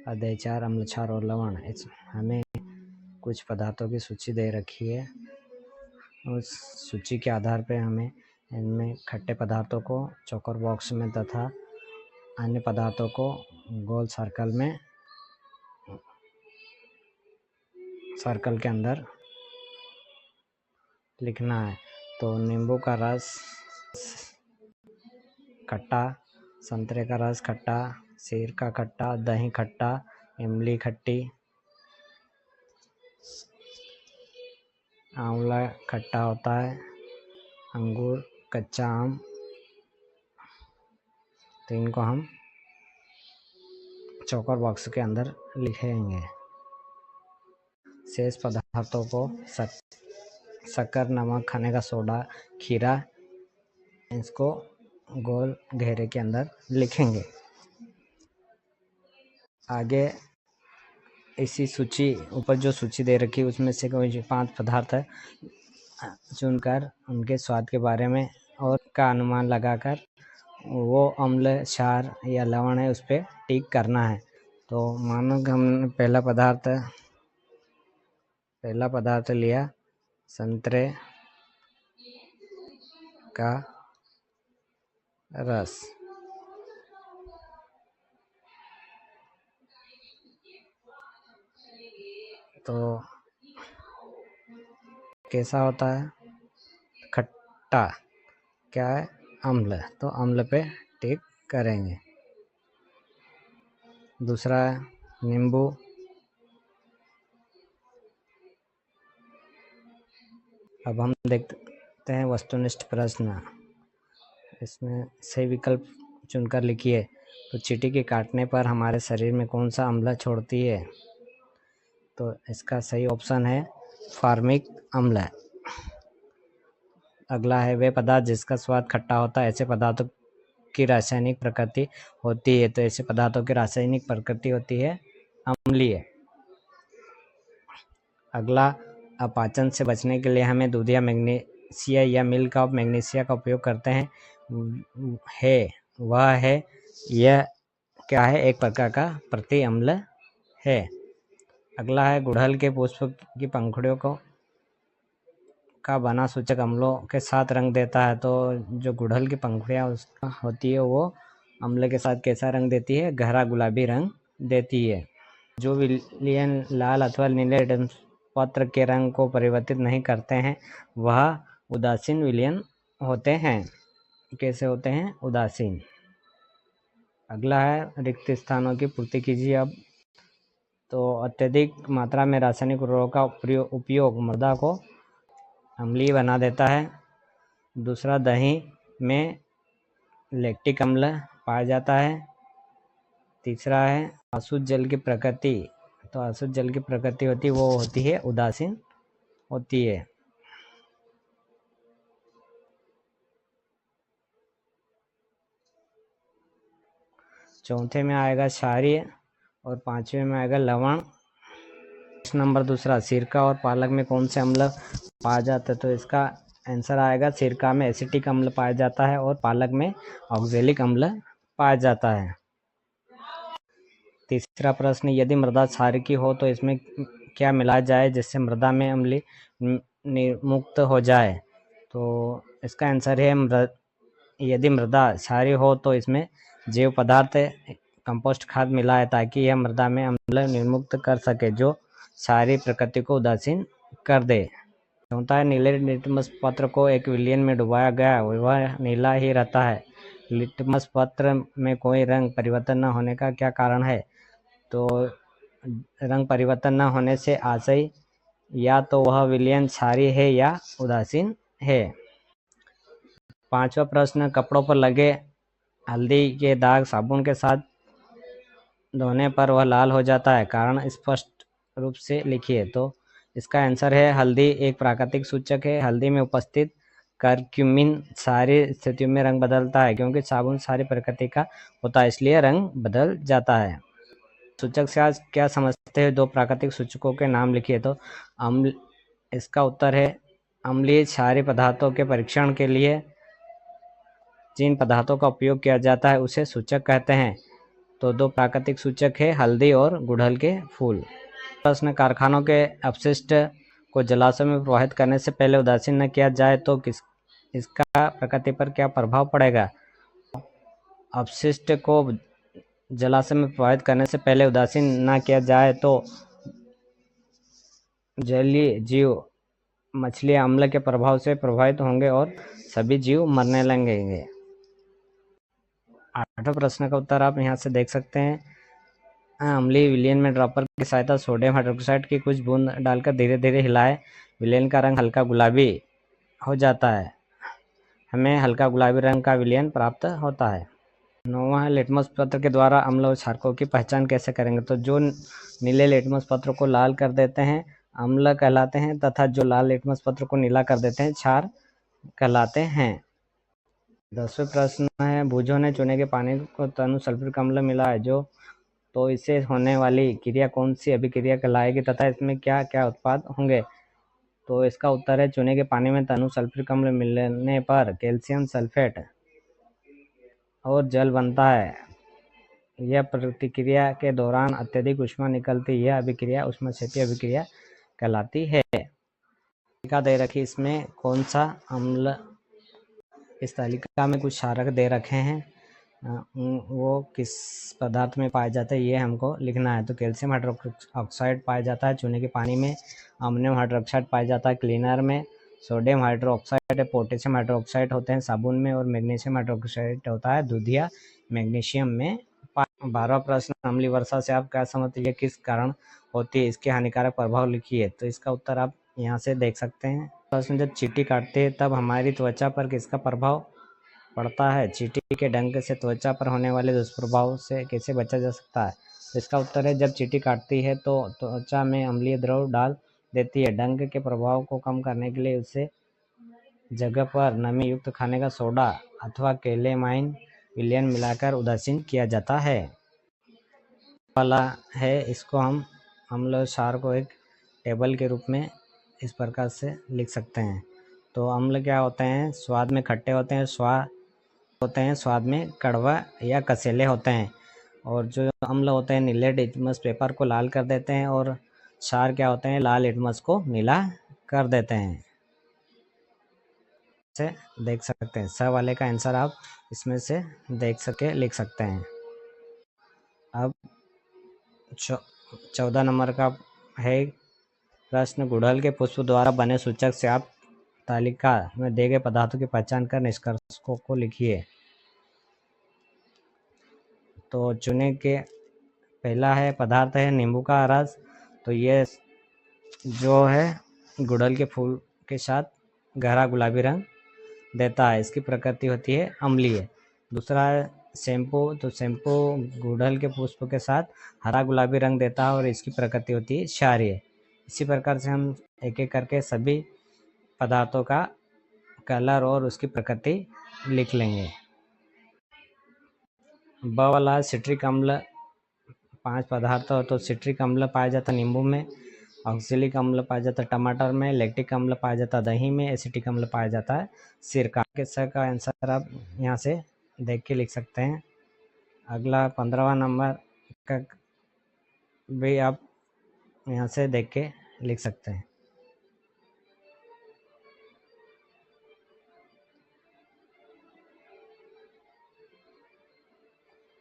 अध्याय 4 अम्ल, क्षार और लवण। हमें कुछ पदार्थों की सूची दे रखी है। उस सूची के आधार पर हमें इनमें खट्टे पदार्थों को चौकोर बॉक्स में तथा अन्य पदार्थों को गोल सर्कल के अंदर लिखना है। तो नींबू का रस खट्टा, संतरे का रस खट्टा, सेर का खट्टा, दही खट्टा, इमली खट्टी, आंवला खट्टा होता है, अंगूर, कच्चा आम। तो इनको हम चौकोर बॉक्स के अंदर लिखेंगे। शेष पदार्थों को शक्कर, नमक, खाने का सोडा, खीरा, इसको गोल घेरे के अंदर लिखेंगे। आगे इसी सूची ऊपर जो सूची दे रखी है उसमें से कोई 5 पदार्थ चुनकर उनके स्वाद के बारे में और का अनुमान लगाकर वो अम्ल, क्षार या लवण है उस पर टिक करना है। तो मानो कि हमने पहला पदार्थ लिया संतरे का रस। तो कैसा होता है? खट्टा। क्या है? अम्ल। तो अम्ल पे टिक करेंगे। दूसरा है नींबू। अब हम देखते हैं वस्तुनिष्ठ प्रश्न। इसमें सही विकल्प चुनकर लिखिए। तो चींटी के काटने पर हमारे शरीर में कौन सा अम्ल छोड़ती है? तो इसका सही ऑप्शन है फॉर्मिक अम्ल। अगला है वे पदार्थ जिसका स्वाद खट्टा होता है, ऐसे पदार्थों की रासायनिक प्रकृति होती है। तो ऐसे पदार्थों की रासायनिक प्रकृति होती है अम्लीय। अगला, अपाचन से बचने के लिए हमें दूध या मैग्नीशिया या मिल्क ऑफ मैग्नीशिया का उपयोग करते हैं। वह है यह क्या है? एक प्रकार का प्रति अम्ल है। अगला है गुड़हल के पुष्प की पंखुड़ियों का बना सूचक अम्लों के साथ रंग देता है। तो जो गुड़हल की पंखुड़ियाँ उसका होती है वो अम्ल के साथ कैसा रंग देती है? गहरा गुलाबी रंग देती है। जो विलयन लाल अथवा नीले लिटमस पत्र के रंग को परिवर्तित नहीं करते हैं वह उदासीन विलयन होते हैं। कैसे होते हैं? उदासीन। अगला है रिक्त स्थानों की पूर्ति कीजिए। अब तो अत्यधिक मात्रा में रासायनिक उर्वरकों का उपयोग मृदा को अम्लीय बना देता है। दूसरा, दही में लैक्टिक अम्ल पाया जाता है। तीसरा है अशुद्ध जल की प्रकृति। तो अशुद्ध जल की प्रकृति होती है उदासीन होती है। चौथे में आएगा क्षारीय और 5वें में आएगा लवण। नंबर दूसरा, सिरका और पालक में कौन से अम्ल पाया जाता है? तो इसका आंसर आएगा सिरका में एसिटिक अम्ल पाया जाता है और पालक में ऑक्जेलिक अम्ल पाया जाता है। तीसरा प्रश्न, यदि मृदा क्षार की हो तो इसमें क्या मिलाया जाए जिससे मृदा में अम्ल निर्मुक्त हो जाए? तो इसका आंसर है यदि मृदा क्षारीय हो तो इसमें जैव पदार्थ कंपोस्ट खाद मिलाए ताकि यह मृदा में अम्ल निर्मुक्त कर सके जो क्षारीय प्रकृति को उदासीन कर दे। होता है नीले लिटमस पत्र को एक विलयन में डुबाया गया वह नीला ही रहता है। लिटमस पत्र में कोई रंग परिवर्तन न होने का क्या कारण है? तो रंग परिवर्तन न होने से आशय या तो वह विलयन क्षारीय है या उदासीन है। 5वां प्रश्न, कपड़ों पर लगे हल्दी के दाग साबुन के साथ धोने पर वह लाल हो जाता है, कारण स्पष्ट रूप से लिखिए। तो इसका आंसर है हल्दी एक प्राकृतिक सूचक है। हल्दी में उपस्थित करक्यूमिन सारी स्थितियों में रंग बदलता है क्योंकि साबुन सारी प्रकृति का होता है इसलिए रंग बदल जाता है। सूचक से आज क्या समझते हैं? 2 प्राकृतिक सूचकों के नाम लिखिए। तो अम्ल, इसका उत्तर है अम्लीय क्षारीय पदार्थों के परीक्षण के लिए जिन पदार्थों का उपयोग किया जाता है उसे सूचक कहते हैं। तो दो प्राकृतिक सूचक है हल्दी और गुड़हल के फूल। प्रश्न, कारखानों के अपशिष्ट को जलाशय में प्रवाहित करने से पहले उदासीन न किया जाए तो इसका प्रकृति पर क्या प्रभाव पड़ेगा? अपशिष्ट को जलाशय में प्रवाहित करने से पहले उदासीन न किया जाए तो जलीय जीव, मछलियाँ अम्ल के प्रभाव से प्रभावित होंगे और सभी जीव मरने लगेंगे। 8वें प्रश्न का उत्तर आप यहाँ से देख सकते हैं। अम्लीय विलयन में ड्रॉपर की सहायता सोडियम हाइड्रोक्साइड की कुछ बूंद डालकर धीरे धीरे हिलाएं। विलयन का रंग हल्का गुलाबी हो जाता है, हमें हल्का गुलाबी रंग का विलयन प्राप्त होता है। 9वां है, लिटमस पत्र के द्वारा अम्ल और क्षारकों की पहचान कैसे करेंगे? तो जो नीले लिटमस पत्र को लाल कर देते हैं अम्ल कहलाते हैं, तथा जो लाल लिटमस पत्र को नीला कर देते हैं क्षार कहलाते हैं। 10वें प्रश्न है, भुजों ने चूने के पानी को तनु सल्फ्यूरिक अम्ल मिला है जो, तो इससे होने वाली क्रिया कौन सी अभिक्रिया कहलाएगी तथा इसमें क्या क्या उत्पाद होंगे? तो इसका उत्तर है, चूने के पानी में तनु सल्फ्यूरिक अम्ल मिलने पर कैल्शियम सल्फेट और जल बनता है। यह प्रतिक्रिया के दौरान अत्यधिक ऊष्मा निकलती, यह अभिक्रिया ऊष्माक्षेपीय अभिक्रिया कहलाती है। तालिका दे रखी, इसमें कौन सा अम्ल, इस तालिका में कुछ क्षारक दे रखे हैं, वो किस पदार्थ में पाया जाता है ये हमको लिखना है। तो कैल्शियम हाइड्रोक्साइड पाया जाता है चूने के पानी में, अमोनियम हाइड्रोक्साइड पाया जाता है क्लीनर में, सोडियम हाइड्रोक्साइड, पोटेशियम हाइड्रोक्साइड होते हैं साबुन में, और मैग्नीशियम हाइड्रोक्साइड होता है दूधिया मैग्नीशियम में। 12वां प्रश्न, अम्लीय वर्षा से आप क्या समझते हैं, किस कारण होती है, इसके हानिकारक प्रभाव लिखिए। तो इसका उत्तर आप यहाँ से देख सकते हैं। प्रश्न, जब चींटी काटते हैं तब हमारी त्वचा पर किसका प्रभाव पड़ता है? चींटी के डंक से त्वचा पर होने वाले दुष्प्रभाव से कैसे बचा जा सकता है? तो इसका उत्तर है, जब चींटी काटती है तो त्वचा में अम्लीय द्रव डाल देती है। डंक के प्रभाव को कम करने के लिए उसे जगह पर नमी युक्त खाने का सोडा अथवा कैलेमाइन विलयन मिलाकर उदासीन किया जाता है। वाला है, इसको हम अम्ल और क्षार को एक टेबल के रूप में इस प्रकार से लिख सकते हैं। तो अम्ल क्या होते हैं? स्वाद में खट्टे होते हैं, स्वाद में कड़वा या कसेले होते हैं। और जो अम्ल होते हैं नीले लिटमस पेपर को लाल कर देते हैं, और क्षार क्या होते हैं? लाल लिटमस को नीला कर देते हैं। से देख सकते हैं, स वाले का आंसर आप इसमें से लिख सकते हैं। अब 14 नंबर का है प्रश्न, गुड़हल के पुष्प द्वारा बने सूचक से आप तालिका में दिए गए पदार्थों की पहचान कर निष्कर्षों को लिखिए। तो चुने के पहला है पदार्थ है नींबू का रस। तो ये जो है गुड़हल के फूल के साथ गहरा गुलाबी रंग देता है, इसकी प्रकृति होती है अम्लीय। दूसरा है शैम्पू। तो शैम्पू गुड़हल के पुष्प के साथ हरा गुलाबी रंग देता है और इसकी प्रकृति होती है क्षारीय। इसी प्रकार से हम एक एक करके सभी पदार्थों का कलर और उसकी प्रकृति लिख लेंगे। ब वाला सिट्रिक अम्ल, 5 पदार्थ हो तो सिट्रिक अम्ल पाया जाता है नींबू में, ऑक्जेलिक अम्ल पाया जाता है टमाटर में, लैक्टिक अम्ल पाया जाता है दही में, एसिटिक अम्ल पाया जाता है सिरका के। स का आंसर आप यहाँ से देख के लिख सकते हैं। अगला 15वां नंबर का भी आप यहाँ से देख के लिख सकते हैं।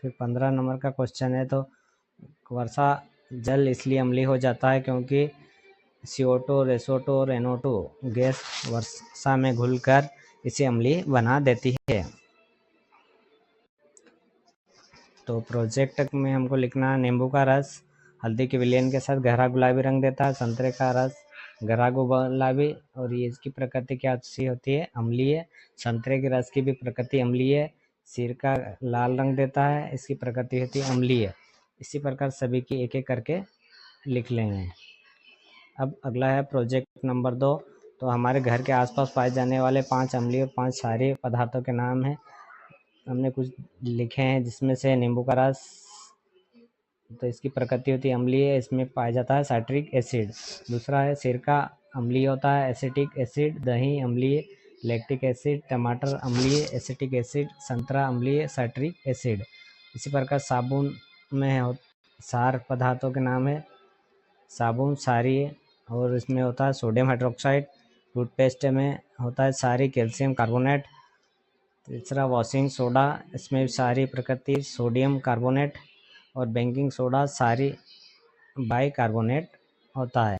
फिर 15 नंबर का क्वेश्चन है, तो वर्षा जल इसलिए अम्लीय हो जाता है क्योंकि CO2, रेसोटो और NO2 गैस वर्षा में घुलकर इसे अम्लीय बना देती है। तो प्रोजेक्ट में हमको लिखना, नींबू का रस हल्दी के विलयन के साथ गहरा गुलाबी रंग देता है, संतरे का रस गहरा गुलाबी, और ये इसकी प्रकृति क्या सी होती है? अम्लीय। संतरे के रस की भी प्रकृति अम्लीय। सिरका लाल रंग देता है, इसकी प्रकृति होती है अम्लीय। इसी प्रकार सभी की एक एक करके लिख लेंगे। अब अगला है प्रोजेक्ट नंबर 2। तो हमारे घर के आसपास पाए जाने वाले 5 अम्लीय और 5 क्षारीय पदार्थों के नाम हैं, हमने कुछ लिखे हैं, जिसमें से नींबू का रस, तो इसकी प्रकृति होती है अम्लीय, इसमें पाया जाता है साइट्रिक एसिड। दूसरा है सिरका, अम्लीय होता है, एसिटिक एसिड, दही अम्लीय, लैक्टिक एसिड, टमाटर अम्लीय, एसिटिक एसिड, संतरा अम्लीय, साइट्रिक एसिड। इसी प्रकार साबुन में सार पदार्थों के नाम है साबुन, क्षारीय, और इसमें होता है सोडियम हाइड्रोक्साइड। टूथपेस्ट में होता है क्षारीय कैल्शियम कार्बोनेट। तीसरा वॉशिंग सोडा, इसमें क्षारीय प्रकृति सोडियम कार्बोनेट। और बेकिंग सोडा क्षारीय बाइकार्बोनेट होता है।